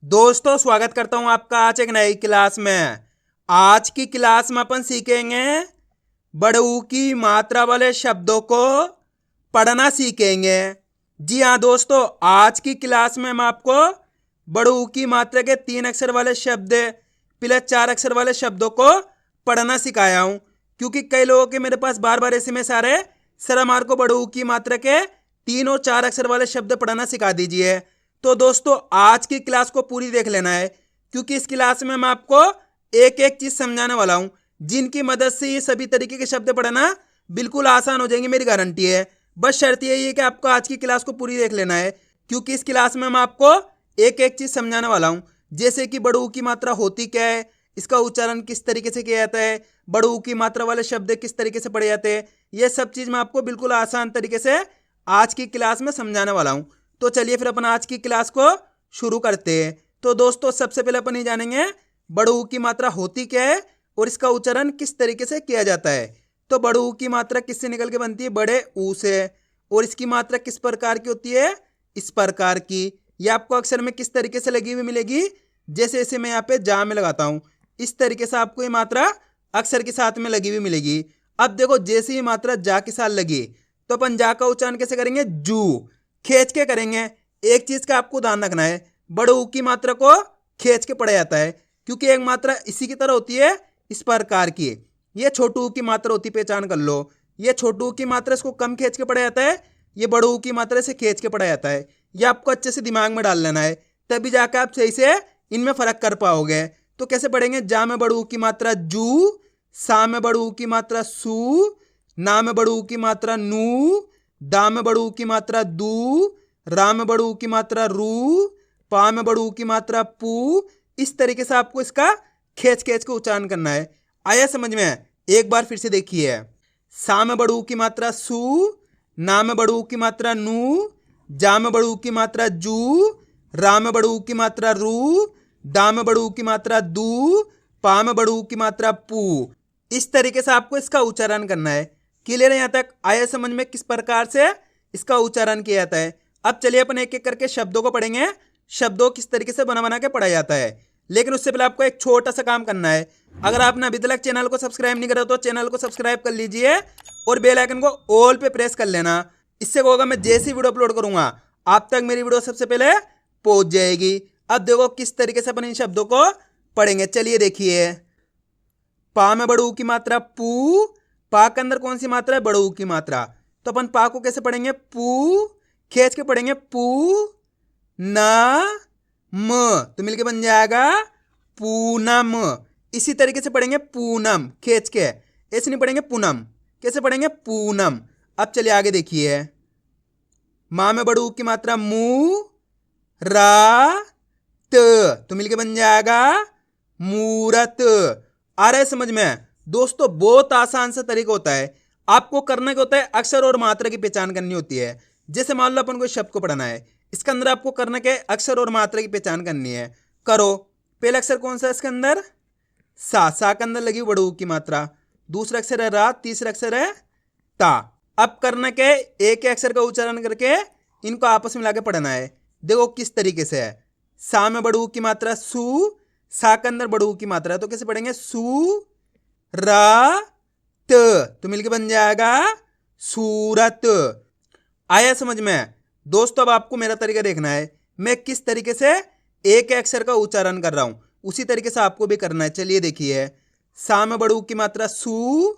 दोस्तों स्वागत करता हूं आपका आज एक नई क्लास में। आज की क्लास में अपन सीखेंगे बड़ऊ की मात्रा वाले शब्दों को पढ़ना सीखेंगे। जी हाँ दोस्तों, आज की क्लास में मैं आपको बड़ऊ की मात्रा के 3 अक्षर वाले शब्द प्लस 4 अक्षर वाले शब्दों को पढ़ना सिखाया हूं, क्योंकि कई लोगों के मेरे पास बार बार एसएमएस आ रहे सर हमारे को बड़ऊ की मात्रा के 3 और 4 अक्षर वाले शब्द पढ़ना सिखा दीजिए। तो दोस्तों आज की क्लास को पूरी देख लेना है, क्योंकि इस क्लास में मैं आपको एक एक चीज समझाने वाला हूं, जिनकी मदद से ये सभी तरीके के शब्द पढ़ना बिल्कुल आसान हो जाएंगे, मेरी गारंटी है। बस शर्त यही है कि आपको आज की क्लास को पूरी देख लेना है, क्योंकि इस क्लास में मैं आपको एक एक चीज समझाने वाला हूं। जैसे कि बड़ू की मात्रा होती क्या है, इसका उच्चारण किस तरीके से किया जाता है, बड़ू की मात्रा वाले शब्द किस तरीके से पढ़े जाते हैं, ये सब चीज मैं आपको बिल्कुल आसान तरीके से आज की क्लास में समझाने वाला हूं। तो चलिए फिर अपन आज की क्लास को शुरू करते हैं। तो दोस्तों सबसे पहले अपन ये जानेंगे बड़ू की मात्रा होती क्या है और इसका उच्चारण किस तरीके से किया जाता है। तो बड़ू की मात्रा किससे निकल के बनती है, बड़े ऊ से। और इसकी मात्रा किस प्रकार की होती है, इस प्रकार की। ये आपको अक्षर में किस तरीके से लगी हुई मिलेगी, जैसे इसे मैं यहाँ पे जा में लगाता हूं, इस तरीके से आपको ये मात्रा अक्षर के साथ में लगी हुई मिलेगी। अब देखो जैसे ही मात्रा जा के साथ लगी तो अपन जा का उच्चारण कैसे करेंगे, जू खींच के करेंगे। एक चीज का आपको ध्यान रखना है, बड़े ऊ की मात्रा को खींच के पढ़ा जाता है, क्योंकि एक मात्रा इसी की तरह होती है, इस प्रकार की। ये छोटू ऊ की मात्रा होती, पहचान कर लो। ये छोटू ऊ की मात्रा इसको कम खींच के पढ़ा जाता है, ये बड़े ऊ की मात्रा से खींच के पढ़ा जाता है। ये आपको अच्छे से दिमाग में डाल लेना है, तभी जाकर आप सही से इनमें फर्क कर पाओगे। तो कैसे पढ़ेंगे, जा में बड़े ऊ की मात्रा जू, सा में बड़े ऊ की मात्रा सू, ना में बड़े ऊ की मात्रा नू, दा में बड़े ऊ की मात्रा दू, रा में बड़ू की मात्रा रू, पा में बड़ू की मात्रा पू। इस तरीके से आपको इसका खींच खींच के उच्चारण करना है। आया समझ में? एक बार फिर से देखिए, सा में बड़ू की मात्रा सू, ना में बड़ू की मात्रा नू, जा में बड़ू की मात्रा जू, रा में बड़ू की मात्रा रू, दा में बड़ू की मात्रा दू, पा में बड़ू की मात्रा पू। इस तरीके से आपको इसका उच्चारण करना है। क्लियर है यहाँ तक? आया समझ में किस प्रकार से इसका उच्चारण किया जाता है। अब चलिए अपन एक एक करके शब्दों को पढ़ेंगे, शब्दों किस तरीके से बना बना के पढ़ा जाता है। लेकिन उससे पहले आपको एक छोटा सा काम करना है। अगर आपने अभी तक चैनल को सब्सक्राइब नहीं करा तो चैनल को सब्सक्राइब कर लीजिए और बेल आइकन को ऑल पे प्रेस कर लेना। इससे क्या होगा, मैं जैसी वीडियो अपलोड करूंगा आप तक मेरी वीडियो सबसे पहले पहुंच जाएगी। अब देखो किस तरीके से अपन इन शब्दों को पढ़ेंगे। चलिए देखिए, पा में बड़ू की मात्रा पू, पा के अंदर कौन सी मात्रा है, बड़ू की मात्रा। तो अपन पा को कैसे पढ़ेंगे, पू खींच के पढ़ेंगे, पू ना म, तो मिलके बन जाएगा पूनम। इसी तरीके से पढ़ेंगे पूनम खींच के, ऐसे नहीं पढ़ेंगे पूनम। कैसे पढ़ेंगे, पूनम। अब चलिए आगे देखिए, माँ में बड़ू की मात्रा मू, रा त, तो मिलके बन जाएगा मूरत। आ रहा है समझ में? दोस्तों बहुत आसान सा तरीका होता है, आपको करना क्या होता है, अक्षर और मात्रा की पहचान करनी होती है। जैसे मान लो अपन को शब्द को पढ़ना है, इसके अंदर आपको करना क्या है, अक्षर और मात्रा की पहचान करनी है। करो, पहला अक्षर कौन सा है इसके अंदर, सा, सा के अंदर लगी बड़ू की मात्रा। दूसरा अक्षर है रा, तीसरा अक्षर है ता। अब करना क्या है, एक अक्षर का उच्चारण करके इनको आपस में मिला के पढ़ना है। देखो किस तरीके से है, सा में बड़ू की मात्रा सू, सा के अंदर बड़ू की मात्रा है, तो कैसे पढ़ेंगे, सू रा त, तो मिलके बन जाएगा सूरत। आया समझ में? दोस्तों अब आपको मेरा तरीका देखना है, मैं किस तरीके से एक अक्षर का उच्चारण कर रहा हूं, उसी तरीके से आपको भी करना है। चलिए देखिए, सा में बड़ू की मात्रा सू,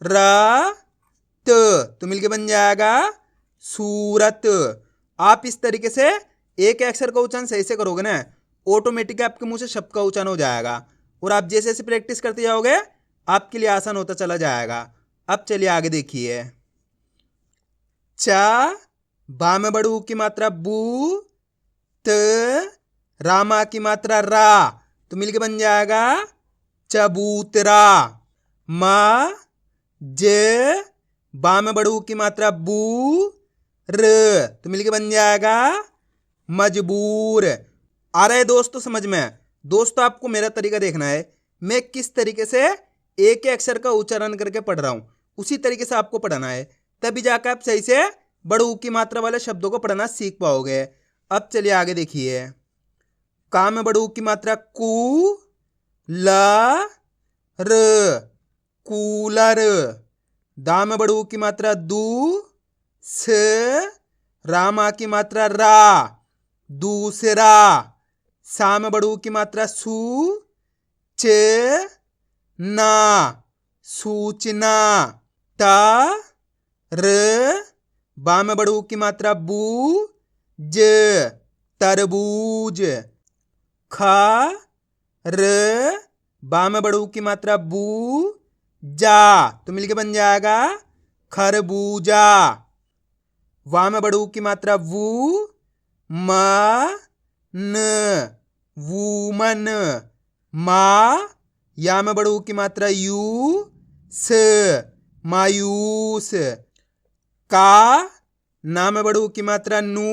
रा त, तो मिलके बन जाएगा सूरत। आप इस तरीके से एक अक्षर का उच्चारण सही से करोगे ना, ऑटोमेटिक आपके मुंह से शब्द का उच्चारण हो जाएगा। और आप जैसे जैसे प्रैक्टिस करते जाओगे आपके लिए आसान होता चला जाएगा। अब चलिए आगे देखिए, चा, बा में बड़ू की मात्रा बू, त, रामा की मात्रा रा, तो मिलके बन जाएगा चबूतरा। मा, ज, बा में बड़ू की मात्रा बू, र, तो मिलके बन जाएगा मजबूर। आ रहा है दोस्तों समझ में? दोस्तों आपको मेरा तरीका देखना है, मैं किस तरीके से एक अक्षर का उच्चारण करके पढ़ रहा हूं, उसी तरीके से आपको पढ़ना है, तभी जाकर आप सही से बड़ू की मात्रा वाले शब्दों को पढ़ना सीख पाओगे। अब चलिए आगे देखिए, का में बड़ू की मात्रा कू ल र कूलर। दा में बड़ू की मात्रा दू स रामा की मात्रा रा दूसरा। सा में बड़ू की मात्रा सू च ना सूचना। ता र बा में बड़ू की मात्रा बू ज तरबूज। खा र बा में बड़ू की मात्रा बू जा तो मिलके बन जाएगा खरबूजा। वा में बड़ू की मात्रा वू म न वूमन। मा या में बड़ू की मात्रा यू स मायूस। का ना में बड़ू की मात्रा नू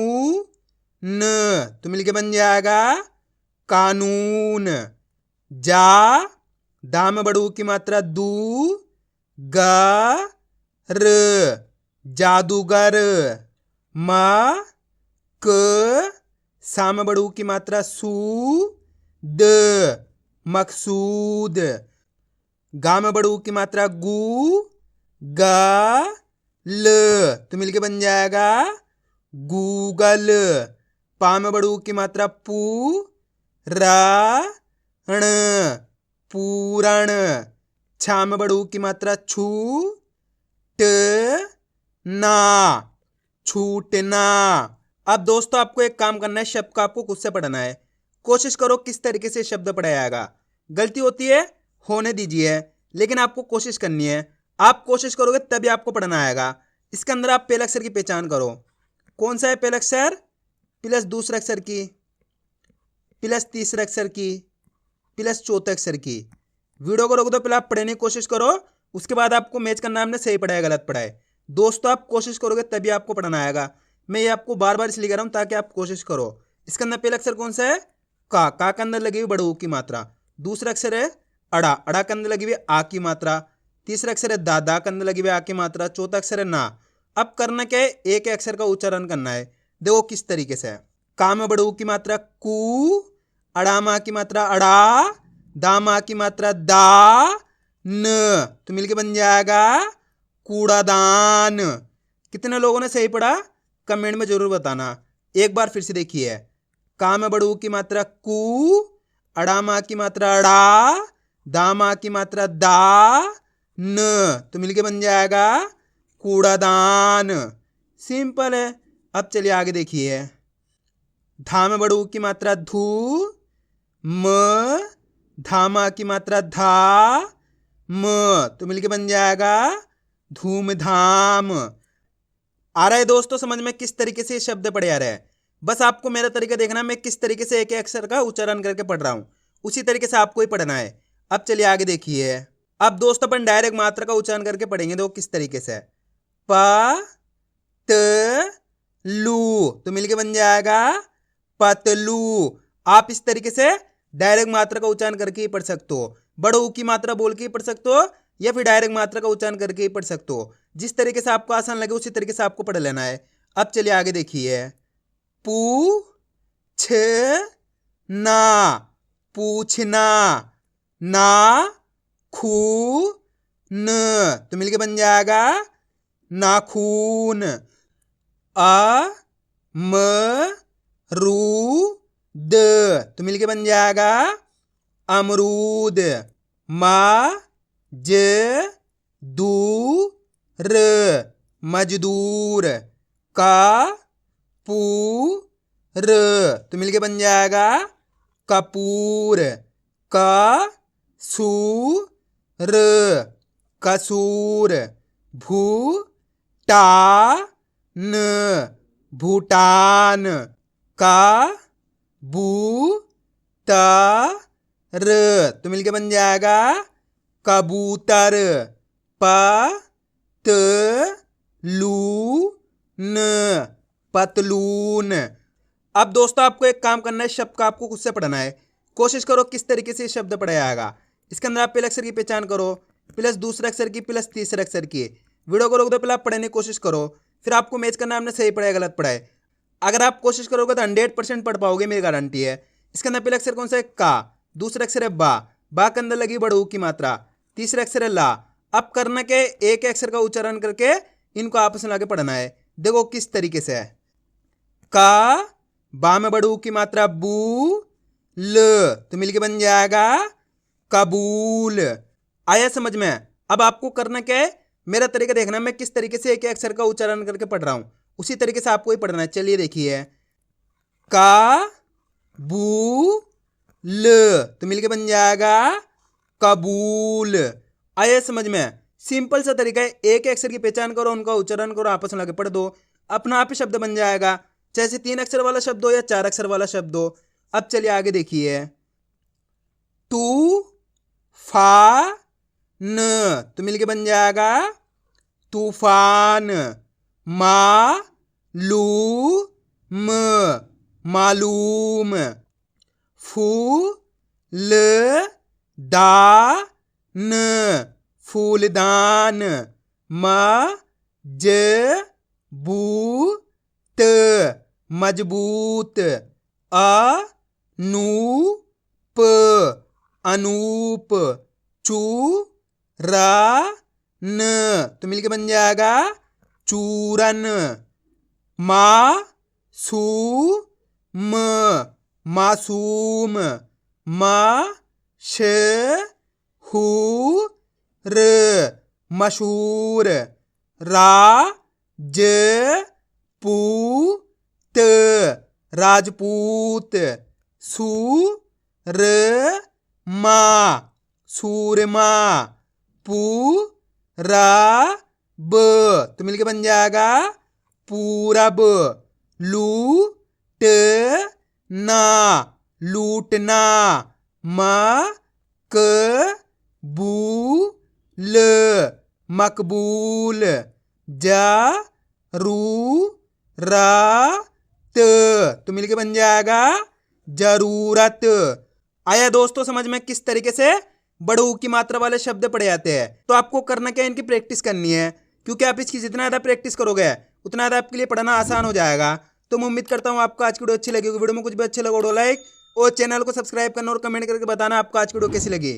न तो मिलके बन जाएगा कानून। जा दा में बड़ू की मात्रा दू ग र जादूगर। म क सा में बड़ू की मात्रा सू द मकसूद। गा में बड़ू की मात्रा गू ग ल तो मिलके बन जाएगा गूगल। पा में बड़ू की मात्रा पू रा ण पूरण। छा में बड़ू की मात्रा छू ट ना छूटना। अब दोस्तों आपको एक काम करना है, शब्द को आपको खुद से पढ़ना है। कोशिश करो किस तरीके से शब्द पढ़ा जाएगा। गलती होती है होने दीजिए, लेकिन आपको कोशिश करनी है। आप कोशिश करोगे तभी आपको पढ़ना आएगा। इसके अंदर आप पहले अक्षर की पहचान करो। कौन सा है पहला अक्षर प्लस दूसरे अक्षर की प्लस तीसरे अक्षर की प्लस चौथे अक्षर की। वीडियो को रोक दो, पहले आप पढ़ने की कोशिश करो, उसके बाद आपको मैच करना है हमने सही पढ़ा है गलत पढ़ा है। दोस्तों आप कोशिश करोगे तभी आपको पढ़ना आएगा। मैं ये आपको बार बार इसलिए कह रहा हूँ ताकि आप कोशिश करो। इसके अंदर पहला अक्षर कौन सा है का के अंदर लगी हुई बड़ू की मात्रा। दूसरा अक्षर है अड़ा, अड़ा के अंदर लगी हुई आ की मात्रा। तीसरा अक्षर है दा के अंदर लगी हुई आ की मात्रा। चौथा अक्षर है ना। अब करना क्या है, एक अक्षर का उच्चारण करना है। देखो किस तरीके से। का में बड़ू की मात्रा कू, अड़ा मा की मात्रा अड़ा, दामा की मात्रा दा न तो मिलके बन जाएगा कूड़ादान। कितने लोगों ने सही पढ़ा कमेंट में जरूर बताना। एक बार फिर से देखिए। का में बड़ू की मात्रा कू, अड़ा मा की मात्रा अड़ा, दामा की मात्रा दा न तो मिलके बन जाएगा कूड़ादान। सिंपल है। अब चलिए आगे देखिए। धा में बड़ू की मात्रा धू, म धामा की मात्रा धा म तो मिलके बन जाएगा धूमधाम। आ रहा है दोस्तों समझ में किस तरीके से शब्द पढ़े आ रहे हैं। बस आपको मेरा तरीका देखना, मैं किस तरीके से एक एक अक्षर का उच्चारण करके पढ़ रहा हूं, उसी तरीके से आपको ही पढ़ना है। अब चलिए आगे देखिए। अब दोस्तों अपन डायरेक्ट मात्रा का उच्चारण करके पढ़ेंगे। देखो किस तरीके से। प त लू तो मिलके बन जाएगा पतलू। आप इस तरीके से डायरेक्ट मात्रा का उच्चारण करके ही पढ़ सकते हो। बड़ो की मात्रा बोल के ही पढ़ सकते हो या फिर डायरेक्ट मात्रा का उच्चारण करके ही पढ़ सकते हो। जिस तरीके से आपको आसान लगे उसी तरीके से आपको पढ़ लेना है। अब चलिए आगे देखिए। पू छ ना पूछना। ना खू न तो मिलके बन जाएगा नाखून। अ म रू द तो मिलके बन जाएगा अमरूद। मा ज दू र मजदूर। का पू र तो मिलके बन जाएगा कपूर। का सू र कसूर। भू टा न भूटान। का बू ता र तो मिलके बन जाएगा कबूतर। प त लू न पतलून। अब दोस्तों आपको एक काम करना है, शब्द का आपको खुद से पढ़ना है। कोशिश करो किस तरीके से शब्द पढ़ा जाएगा। इसके अंदर आप पहले अक्षर की पहचान करो, प्लस दूसरे अक्षर की प्लस तीसरे अक्षर की। वीडियो को रोक दो, पहले आप पढ़ने की कोशिश करो, फिर आपको मैच करना है हमने सही पढ़ा है गलत पढ़ा है। अगर आप कोशिश करोगे तो 100% पढ़ पाओगे, मेरी गारंटी है। इसके अंदर पहला अक्षर कौन सा है? का। दूसरा अक्षर है बा। बा के अंदर लगी बड़ू की मात्रा। तीसरा अक्षर है ला। अब करना के एक अक्षर का उच्चारण करके इनको आपस में लाके पढ़ना है। देखो किस तरीके से है। का, बा में बड़ू की मात्रा बू, ल तो मिलके बन जाएगा कबूल। आया समझ में? अब आपको करना क्या है, मेरा तरीका देखना, मैं किस तरीके से एक अक्षर का उच्चारण करके पढ़ रहा हूं, उसी तरीके से आपको ही पढ़ना है। चलिए देखिए, का बू ल तो मिलके बन जाएगा कबूल। आया समझ में? सिंपल सा तरीका है, एक अक्षर की पहचान करो, उनका उच्चारण करो, आपस में लाके पढ़ दो, अपना आप ही शब्द बन जाएगा, चाहे 3 अक्षर वाला शब्द हो या 4 अक्षर वाला शब्द हो। अब चलिए आगे देखिए, तू फा न तो मिलके बन जाएगा तूफान। मा लू म मालूम। फू ल दा न फूलदान। म ज बू त मजबूत। अ नू प अनूप। चू रा न तो मिलके बन जाएगा चूरन। मा सू म मासूम। मा श हू र मशहूर। रा ज पू त राजपूत। सू र मा सूरमा। पू रा ब तो मिलके बन जाएगा पूरब। लू ट ना लूटना। म क बू ल मकबूल। जा रू रा त तो मिलके बन जाएगा जरूरत। आया दोस्तों समझ में किस तरीके से बड़ू की मात्रा वाले शब्द पढ़े जाते हैं? तो आपको करना क्या है, इनकी प्रैक्टिस करनी है, क्योंकि आप इसकी जितना ज़्यादा प्रैक्टिस करोगे उतना ज़्यादा आपके लिए पढ़ना आसान हो जाएगा। तो मैं उम्मीद करता हूँ आपको आज की वीडियो अच्छी लगी होगी। वीडियो में कुछ भी अच्छा लगा लाइक और चैनल को सब्सक्राइब करना और कमेंट करके बताना आपको आज की वीडियो कैसी लगी।